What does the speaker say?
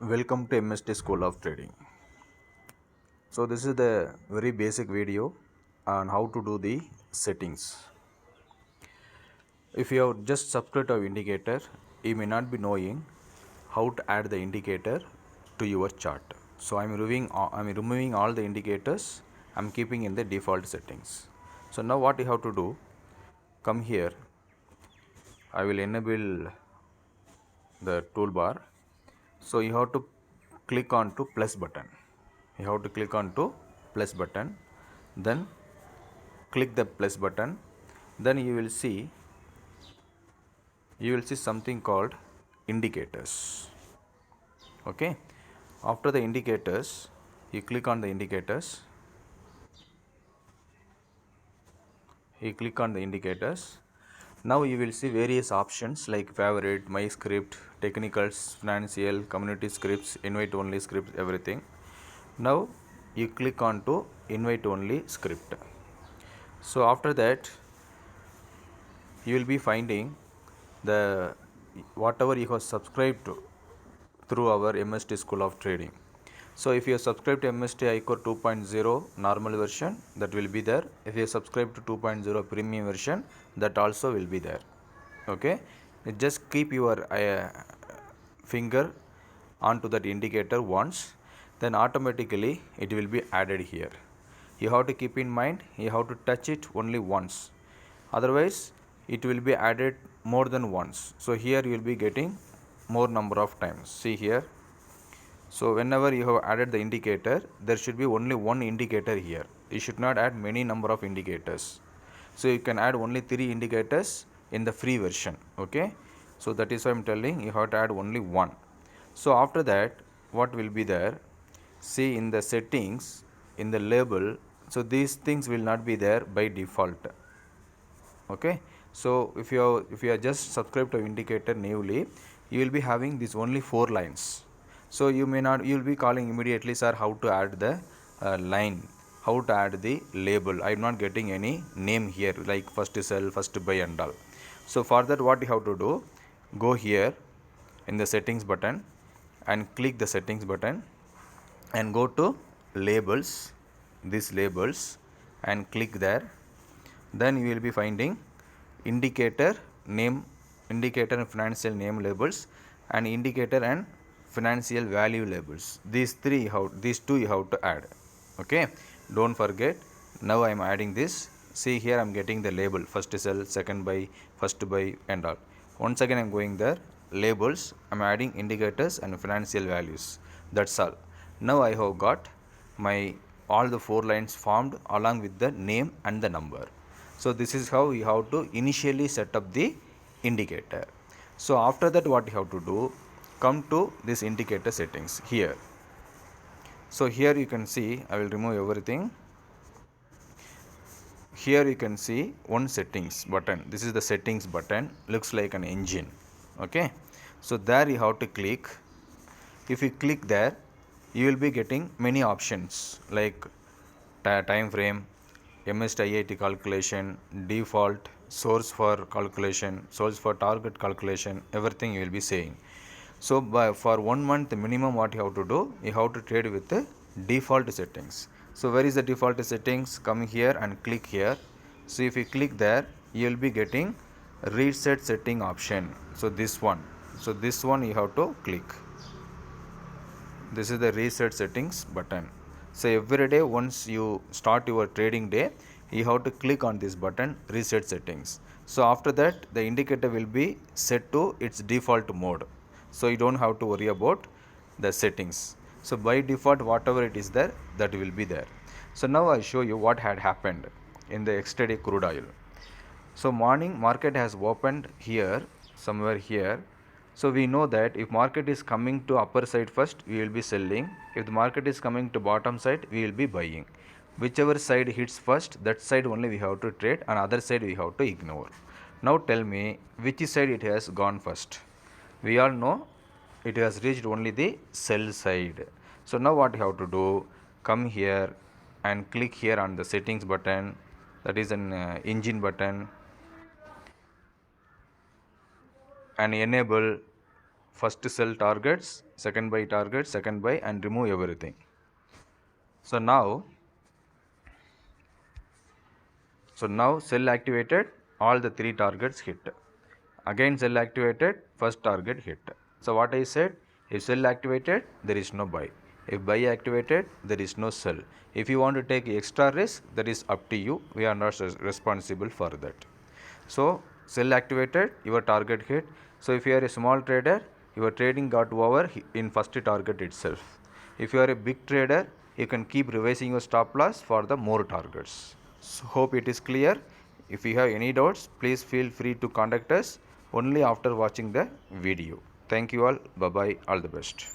Welcome to MST School of Trading. So this is the very basic video on how to do the settings. If you have just subscribed our indicator, you may not be knowing how to add the indicator to your chart. So I'm removing all the indicators. I'm keeping in the default settings. So now what you have to do, come here. I will enable the toolbar. So you have to click on to plus button. You have to click on to plus button, then click the plus button, then you will see something called indicators. Okay, after the indicators, you click on the indicators. Now you will see various options like favorite, my script, technicals, financial, community scripts, invite only scripts, everything. Now you click on to invite only script. So after that you will be finding the whatever you have subscribed to through our MST School of Trading. So if you have subscribed to MST iCore 2.0 normal version, that will be there. If you have subscribed to 2.0 premium version, that also will be there. Okay, you just keep your finger onto that indicator once, then automatically it will be added here. You have to keep in mind, you have to touch it only once, otherwise it will be added more than once. So here you will be getting more number of times. See here. So whenever you have added the indicator, there should be only one indicator here. You should not add many number of indicators. So you can add only 3 indicators in the free version. Okay, so that is why I'm telling you have to add only one. So after that, what will be there? See in the settings, in the label, so these things will not be there by default. Okay, so if you are just subscribed to indicator newly, you will be having this only 4 lines. So you will be calling immediately, sir, how to add the line, how to add the label. I am not getting any name here like first sell, first buy and all. So for that, what you have to do, go here in the settings button and click the settings button and go to labels, these labels, and click there. Then you will be finding indicator name, indicator and financial name labels, and indicator and financial value labels. These two you have to add. Okay, don't forget. Now I am adding this. See here, I am getting the label first sell, second buy, first buy and all. Once again I am going there, labels, I am adding indicators and financial values. That's all. Now I have got my all the 4 lines formed along with the name and the number. So this is how you have to initially set up the indicator. So after that, what you have to do, come to this indicator settings here. So here you can see, I will remove everything. Here you can see one settings button. This is the settings button, looks like an engine. Okay, so there you have to click. If you click there, you will be getting many options like time frame, MST calculation, default, source for calculation, source for target calculation, everything you will be saying. So for 1 month minimum, what you have to do, you have to trade with the default settings. So where is the default settings? Come here and click here. So if you click there, you will be getting reset setting option. So this one you have to click. This is the reset settings button. So every day once you start your trading day, you have to click on this button, reset settings. So after that, the indicator will be set to its default mode. So you don't have to worry about the settings. So by default, whatever it is there, that will be there. So now I show you what had happened in the extra-day crude oil. So morning market has opened here, somewhere here. So we know that if market is coming to upper side first, we will be selling. If the market is coming to bottom side, we will be buying. Whichever side hits first, that side only we have to trade, and other side we have to ignore. Now tell me, which side it has gone first? We all know it has reached only the sell side. So now what you have to do, come here and click here on the settings button, that is an engine button, and enable first sell targets, second buy targets, second buy, and remove everything. So now sell activated, all the 3 targets hit. Again sell activated, first target hit. So what I said, if sell activated, there is no buy. If buy activated, there is no sell. If you want to take extra risk, that is up to you. We are not responsible for that. So sell activated, your target hit. So if you are a small trader, your trading got over in first target itself. If you are a big trader, you can keep revising your stop loss for the more targets. So hope it is clear. If you have any doubts, please feel free to contact us only after watching the video. Thank you all. Bye bye. All the best.